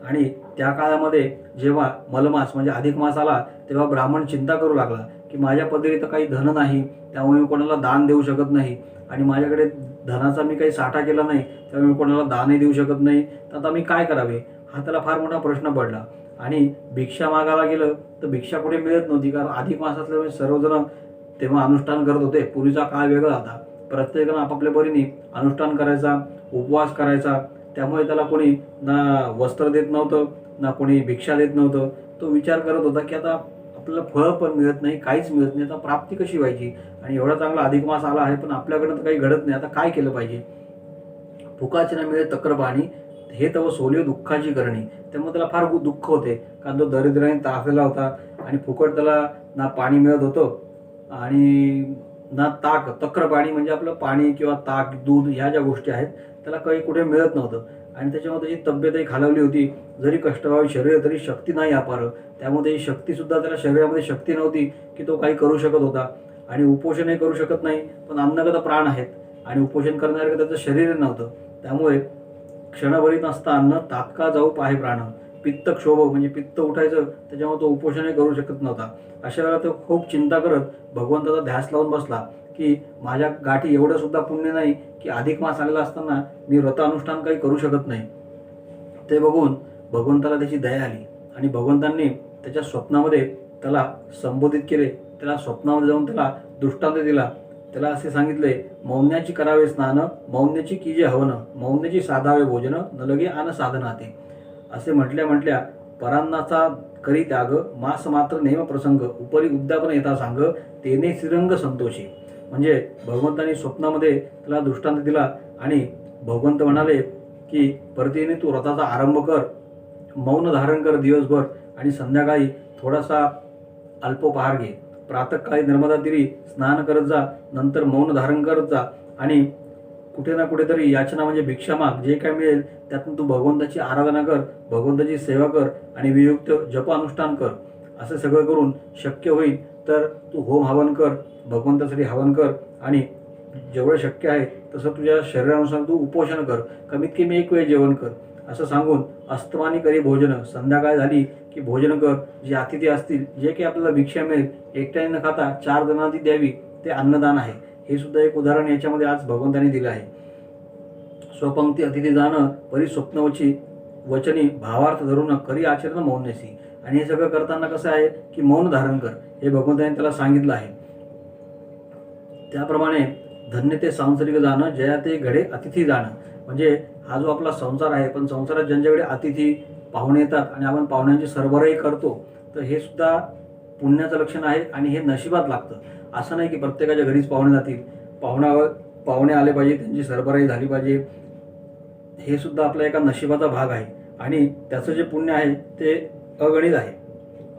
A: आणि त्या काळामध्ये जेव्हा मलमास म्हणजे अधिक मास आला तेव्हा ब्राह्मण चिंता करू लागला की माझ्या पदरी तर काही धन नाही, त्यामुळे मी कोणाला दान देऊ शकत नाही आणि माझ्याकडे धनाचा मी काही साठा केला नाही, त्यामुळे मी कोणाला दानही देऊ शकत नाही, तर आता मी काय करावे, हा त्याला फार मोठा प्रश्न पडला. आणि भिक्षा मागायला गेलं तर भिक्षा कुठे मिळत नव्हती, कारण अधिक मास असल्यामुळे सर्वजण तेव्हा अनुष्ठान करत होते. पूर्वीचा काळ वेगळा होता. प्रत्येकानं आपापल्या परीने अनुष्ठान करायचा, उपवास करायचा, त्यामुळे त्याला कोणी ना वस्त्र देत नव्हतं ना कोणी भिक्षा देत नव्हतं. तो विचार करत होता की आता आपल्याला फळ पण मिळत नाही, काहीच मिळत नाही, आता प्राप्ती कशी व्हायची. आणि एवढा चांगला अधिक मास आला आहे पण आपल्याकडनं तर काही घडत नाही, आता काय केलं पाहिजे. फुकाची ना मिळे तक्र पाणी हे तव सोलियो दुःखाची करणी. त्यामुळे त्याला फार दुःख होते, कारण तो दरिद्राने त्रासलेला होता आणि फुकट त्याला ना पाणी मिळत होतं आणि ना ताक, तक्र पाणी म्हणजे आपलं पाणी किंवा ताक, दूध ह्या ज्या गोष्टी आहेत त्याला काही कुठे मिळत नव्हतं आणि त्याच्यामध्ये त्याची तब्येतही खालावली होती. जरी कष्टभावी शरीर तरी शक्ती नाही अपार. त्यामध्ये शक्तीसुद्धा त्याला शरीरामध्ये शक्ती नव्हती की तो काही करू शकत होता आणि उपोषणही करू शकत नाही. पण अन्नगत प्राण आहेत आणि उपोषण करणारे त्याचं शरीर नव्हतं. त्यामुळे क्षणभरी नसता अन्न तात्काळ जाऊ पाहे प्राण. पित्त क्षोभ म्हणजे पित्त उठायचं, त्याच्यामुळे तो उपोषणही करू शकत नव्हता. अशा वेळेला तो खूप चिंता करत भगवंताचा ध्यास लावून बसला की माझ्या गाठी एवढं सुद्धा पुण्य नाही की अधिक मास आलेला असताना मी व्रतानुष्ठान काही करू शकत नाही. ते बघून भगवंताला त्याची दया आली आणि भगवंतांनी त्याच्या स्वप्नामध्ये त्याला संबोधित केले. त्याला स्वप्नामध्ये जाऊन त्याला दृष्टांत दिला. त्याला असे सांगितले, मौन्याची करावे स्नान, मौन्याची कीजे हवन, मौन्याची साधावे भोजन, न लगे आन साधनाते. असे म्हटल्या परान्नाचा करी त्याग, मास मात्र नेम प्रसंग, उपरी उद्यापन येता सांग, तेने श्रीरंग संतोषी. म्हणजे भगवंतांनी स्वप्नामध्ये त्याला दृष्टांत दिला आणि भगवंत म्हणाले की परतीने तू व्रताचा आरंभ कर, मौन धारण कर दिवसभर आणि संध्याकाळी थोडासा अल्पोपहार घे. प्रातःकाळी नर्मदा तीरी स्नान करत जा, नंतर मौन धारण करत जा आणि कुठे ना कुठेतरी याचना म्हणजे भिक्षा माग. जे काय मिळेल त्यातून तू भगवंताची आराधना कर, भगवंताची सेवा कर आणि वियुक्त जप अनुष्ठान कर. असं सगळं करून शक्य होईल तर तू होम हवन कर, भगवंतासाठी हवन कर आणि जेवढं शक्य आहे तसं तुझ्या शरीरानुसार तू उपोषण कर, कमीत कमी एक वेळ जेवण कर. असं सांगून अस्तमानी करी भोजन, संध्याकाळ झाली की भोजन कर. जे अतिथी असतील, जे काही आपल्याला भिक्षा मिळेल एकट्याने न खाता 4 जणांना ती द्यावी, ते अन्नदान आहे. हे सुद्धा एक उदाहरण याच्यामध्ये आज भगवंतांनी दिलं आहे. स्वपंक्ती अतिथी जाणं परी स्वप्नवची वचनी, भावार्थ धरून करी आचरण मौन्यसी. आणि हे सगळं करताना कसं आहे की मौन धारण कर, हे भगवंतांनी त्याला सांगितलं आहे. त्याप्रमाणे धन्य ते सांसारिक जाणं, जया ते घडे अतिथी जाणं. म्हणजे हा जो आपला संसार आहे, पण संसारात ज्यांच्याकडे अतिथी पाहुणे येतात आणि आपण पाहुण्यांची सरबराई करतो, तर हे सुद्धा पुण्याचं लक्षण आहे आणि हे नशिबात लागतं. असं नाही की प्रत्येकाच्या घरीच पाहुणे जातील, पाहुणे आले पाहिजे, त्यांची सरबराई झाली पाहिजे. हे सुद्धा आपल्या एका नशिबाचा भाग आहे आणि त्याचं जे पुण्य आहे ते अगणित आहे.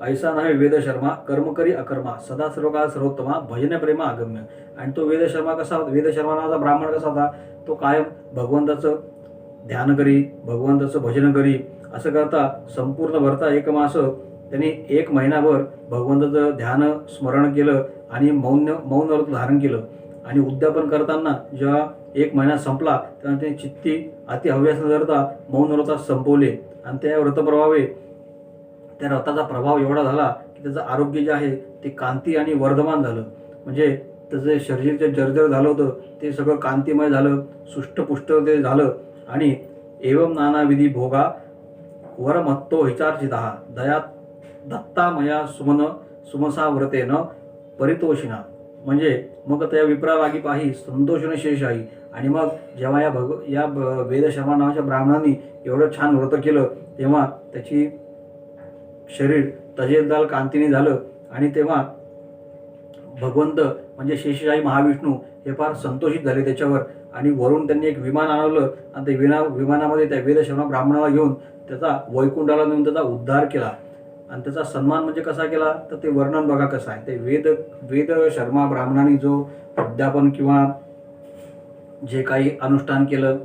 A: ऐसा नव्हे वेदशर्मा, कर्म करी अकर्मा, सदा सर्वकाळ सर्वोत्तमा, भजन प्रेमा अगम्य. आणि तो वेदशर्मा कसा होता, वेदशर्मा नावाचा ब्राह्मण कसा होता, तो कायम भगवंताचं ध्यान करी, भगवंताचं भजन करी. असं करता संपूर्ण भरता एक मास त्यांनी 1 महिनाभर भगवंताचं ध्यान स्मरण केलं आणि मौन व्रत धारण केलं. आणि उद्यापन करताना जेव्हा 1 महिना संपला तेव्हा त्यांनी चित्ती अति हव्यास न धरता मौन व्रतात संपवले. आणि त्या व्रतप्रभावे त्या व्रताचा प्रभाव एवढा झाला की त्याचं आरोग्य जे आहे ते कांती आणि वर्धमान झालं. म्हणजे त्याचं शरीर जे जर्जर झालं होतं ते सगळं कांतिमय झालं, सुष्टपुष्ट ते झालं. आणि एवं नानाविधी भोगा वरमत्तो हिचार्चिता, दया दत्ता मया सुमसा व्रतेन परितोषिना. म्हणजे मग त्या विप्रालागी पाही संतोषण शेषाही. आणि मग जेव्हा या वेदशर्मा नावाच्या ब्राह्मणांनी एवढं छान व्रत केलं तेव्हा त्याची शरीर तजेलदार कांतीने झालं आणि तेव्हा भगवंत म्हणजे शेषशाही महाविष्णू हे फार संतोषित झाले त्याच्यावर. आणि वरून त्यांनी एक विमान आणवलं आणि ते विमानामध्ये त्या वेदशर्मा ब्राह्मणाला घेऊन त्याचा वैकुंठाला नेऊन त्याचा उद्धार केला. आणि त्याचा सन्मान म्हणजे कसा केला तर ते वर्णन बघा कसं आहे. ते वेदशर्मा ब्राह्मणांनी जो उद्यापन किंवा जे काही अनुष्ठान केलं,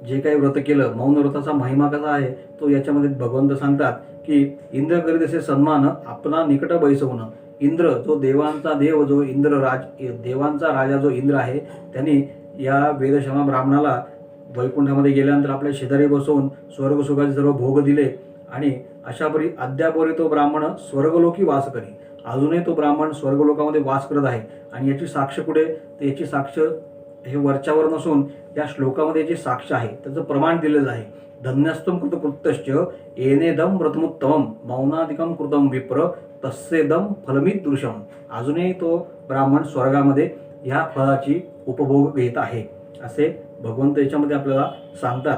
A: जे काही व्रत केलं, मौन व्रताचा महिमा कसा आहे तो याच्यामध्ये भगवंत सांगतात की इंद्र करीत असे सन्मान आपणा निकट बैसवून. इंद्र जो देवांचा देव, जो देवांचा राजा जो इंद्र आहे, त्यांनी या वेदशर्मा ब्राह्मणाला वैकुंठामध्ये गेल्यानंतर आपल्या शेजारी बसवून स्वर्गसुखाचे सर्व भोग दिले. आणि अशापरी अद्यापरी तो ब्राह्मण स्वर्गलोकी वास करी. अजूनही तो ब्राह्मण स्वर्गलोकामध्ये वास करत आहे. आणि याची साक्ष कुठे, तर याची साक्ष हे वरच्यावर नसून या श्लोकामध्ये याची साक्ष आहे, त्याचं प्रमाण दिलेलं आहे. धन्यस्तम कृतकृत्यश्च येनेदम व्रतमुत्तमम, मौनादिकम कृतम विप्र तस्सेदम फलमित दृश्यम. अजूनही तो ब्राह्मण स्वर्गामध्ये ह्या फळाची उपभोग घेत आहे, असे भगवंत याच्यामध्ये आपल्याला सांगतात.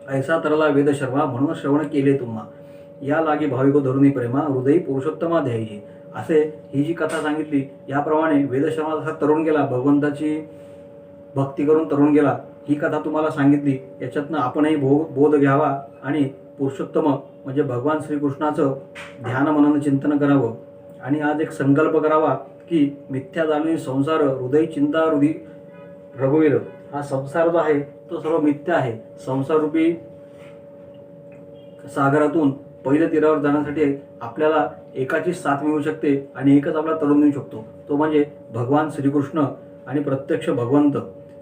A: ऐसा तरला वेदशर्मा म्हणून श्रवण केले तुम्हा, या लागी भाविको धरुणी प्रेमा, हृदयी पुरुषोत्तमा ध्यायी. असे ही जी कथा सांगितली याप्रमाणे वेदशर्मा जसा तरुण गेला, भगवंताची भक्ती करून तरुण गेला, ही कथा तुम्हाला सांगितली. याच्यातनं आपणही बोध घ्यावा आणि पुरुषोत्तम म्हणजे भगवान श्रीकृष्णाचं ध्यान मनन चिंतन करावं. आणि आज एक संकल्प करावा की मिथ्या जाणून संसार हृदय चिंता हृदय रघुवीर, हा संसार जो आहे तो सर्व मिथ्या आहे. संसाररूपी सागरातून पहिल्या तीरावर जाण्यासाठी आपल्याला एकाची साथ मिळू शकते आणि एकच आपला तरुण मिळू शकतो, तो म्हणजे भगवान श्रीकृष्ण आणि प्रत्यक्ष भगवंत.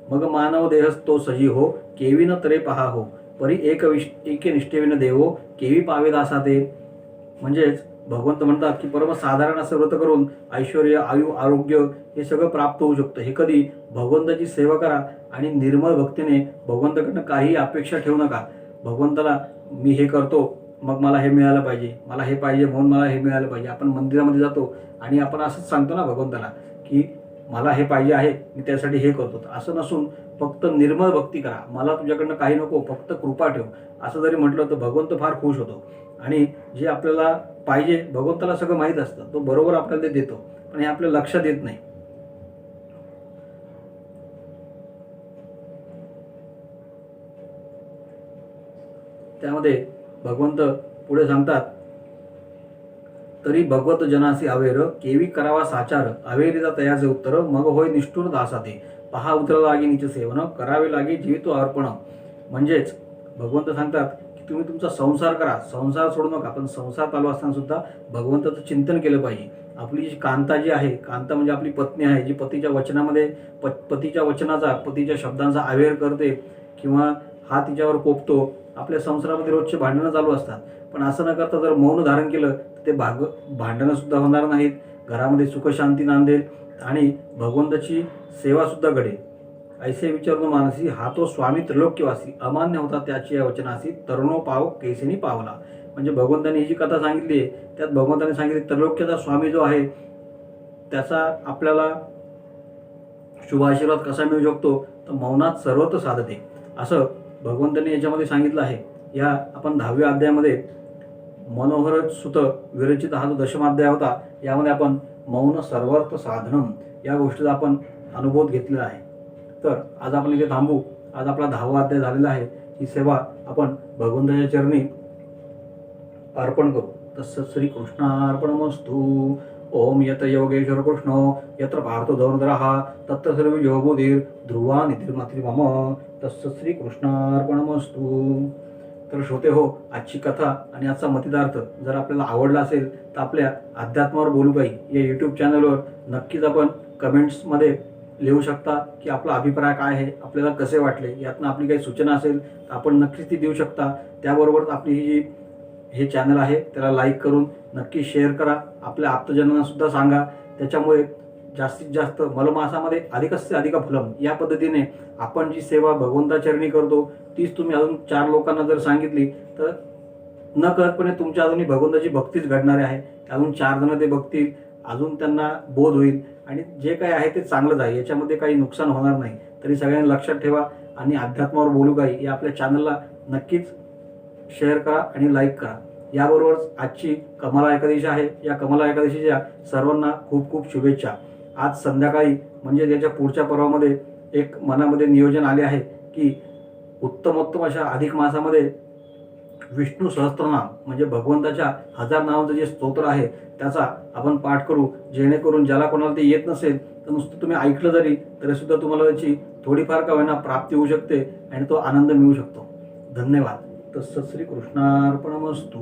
A: मग मानव देहस तो सजी हो, केवी न तरे पहा हो, परी एके निष्ठेविन देवो, केवी पावे दासा ते. म्हणजेच भगवंत म्हणतात की परम साधारण असं व्रत करून ऐश्वर्य आयु आरोग्य हे सगळं प्राप्त होऊ शकतं. हे कधी भगवंताची सेवा करा आणि निर्मळ भक्तीने भगवंताकडनं काही अपेक्षा ठेवू नका. भगवंताला मी हे करतो मग मला हे मिळालं पाहिजे, मला हे पाहिजे म्हणून मला हे मिळालं पाहिजे. आपण मंदिरामध्ये जातो आणि आपण असंच सांगतो ना भगवंताला की मला हे पाहिजे आहे, मी त्यासाठी हे करतो. असं नसून फक्त निर्मळ भक्ती करा, मला तुझ्याकडनं काही नको, फक्त कृपा ठेव, असं जरी म्हटलं तर भगवंत फार खुश होतो. आणि जे आपल्याला पाहिजे भगवंताला सगळं माहीत असतं, तो बरोबर आपल्याला ते देतो, पण हे आपल्या लक्षात येत नाही. त्यामध्ये भगवंत पुढे सांगतात, तरी भगवत जनासी अवेर, केवी करावा साचार, अवेरीचा तयाचे उत्तर, मग होय निष्ठुर दासा ते. पहा उतरा लागे नीच सेवन, करावे लागे जीवितो अर्पण. म्हणजेच भगवंत सांगतात की तुम्ही तुमचा संसार करा, संसार सोडू नका, पण संसार चालू असताना सुद्धा भगवंताचं चिंतन केलं पाहिजे. आपली जी कांता जी आहे, कांता म्हणजे आपली पत्नी आहे, जी पतीच्या वचनामध्ये पतीच्या वचनाचा पतीच्या शब्दांचा अवेर करते किंवा हा तिच्यावर कोपतो. आपल्या संसारामध्ये रोजचे भांडणं चालू असतात, पण असं न करता जर मौन धारण केलं तर ते भांडणं सुद्धा होणार नाहीत, घरामध्ये सुखशांती नांदेल आणि भगवंताची सेवा सुद्धा घडेल. ऐसे विचारून मानसी, हा तो स्वामी त्रिलोक्यवासी, अमान्य होता त्याची या वचनासी, तरुणो पाव कैसेनी पावला. म्हणजे भगवंतांनी ही जी कथा सांगितली आहे त्यात भगवंतांनी सांगितले त्रिलोक्याचा स्वामी जो आहे त्याचा आपल्याला शुभ आशीर्वाद कसा मिळू शकतो, तर मौनात सर्वत्र साधते, असं भगवंतांनी याच्यामध्ये सांगितलं आहे. या आपण 10व्या अध्यायामध्ये मनोहर सुत विरचित हा जो दशमाध्याय होता, यामध्ये आपण मौन सर्वार्थ साधनम या गोष्टीचा आपण अनुभव घेतलेला आहे. तर आज आपण इथे थांबू. आज आपला 10वा अध्याय झालेला आहे. ही सेवा आपण भगवंताच्या चरणी अर्पण करू. तस्सत् श्री कृष्णार्पणमस्तु. ओम यत योगेश्वर कृष्ण यत्र पार्थो धनुर्धरः तत्र सर्व योगोदीर ध्रुवा निधिर्मति मम. तस्सत् श्री कृष्णार्पणमस्तु. तर श्रोते हो, आजची कथा आणि आजचा मतितार्थ जर आपल्याला आवडला असेल तर आपल्या अध्यात्मावर बोलू काही या यूट्यूब चॅनलवर नक्कीच आपण कमेंट्समध्ये लिहू शकता की आपला अभिप्राय काय आहे, आपल्याला कसे वाटले. यातनं आपली काही सूचना असेल तर आपण नक्कीच ती देऊ शकता. त्याबरोबरच आपली ही जी हे चॅनल आहे त्याला लाईक करून नक्की शेअर करा, आपल्या आप्तजनांना सुद्धा सांगा. त्याच्यामुळे जास्तीत जास्त मलमासामध्ये अधिकस्य अधिक फलम या पद्धतीने आपण जी सेवा भगवंताचरणी करतो तीच तुम्ही अजून 4 लोकांना जर सांगितली तर न कळतपणे तुमच्या अजूनही भगवंताची भक्तीच घडणार आहे. अजून 4 जण ते बघतील, अजून त्यांना बोध होईल आणि जे काही आहे ते चांगलंच आहे, याच्यामध्ये काही नुकसान होणार नाही. तरी सगळ्यांनी लक्षात ठेवा आणि अध्यात्मावर बोलू काही या आपल्या चॅनलला नक्कीच शेअर करा आणि लाईक करा. याबरोबरच आजची कमला एकादशी आहे. या कमला एकादशीच्या सर्वांना खूप खूप शुभेच्छा. आज संध्याकाळी म्हणजे याच्या पुढच्या पर्वामध्ये एक मनामध्ये नियोजन आले आहे की उत्तमोत्तम अशा अधिक मासामध्ये विष्णू सहस्त्रनाम म्हणजे भगवंताच्या 1000 नावांचं जे स्तोत्र आहे त्याचा आपण पाठ करू, जेणेकरून ज्याला कोणाला ते येत नसेल तर नुसतं तुम्ही ऐकलं जरी तरी सुद्धा तुम्हाला त्याची थोडीफार का होईना प्राप्ती होऊ शकते आणि तो आनंद मिळू शकतो. धन्यवाद. तस्सत् श्री कृष्णार्पणमस्तु.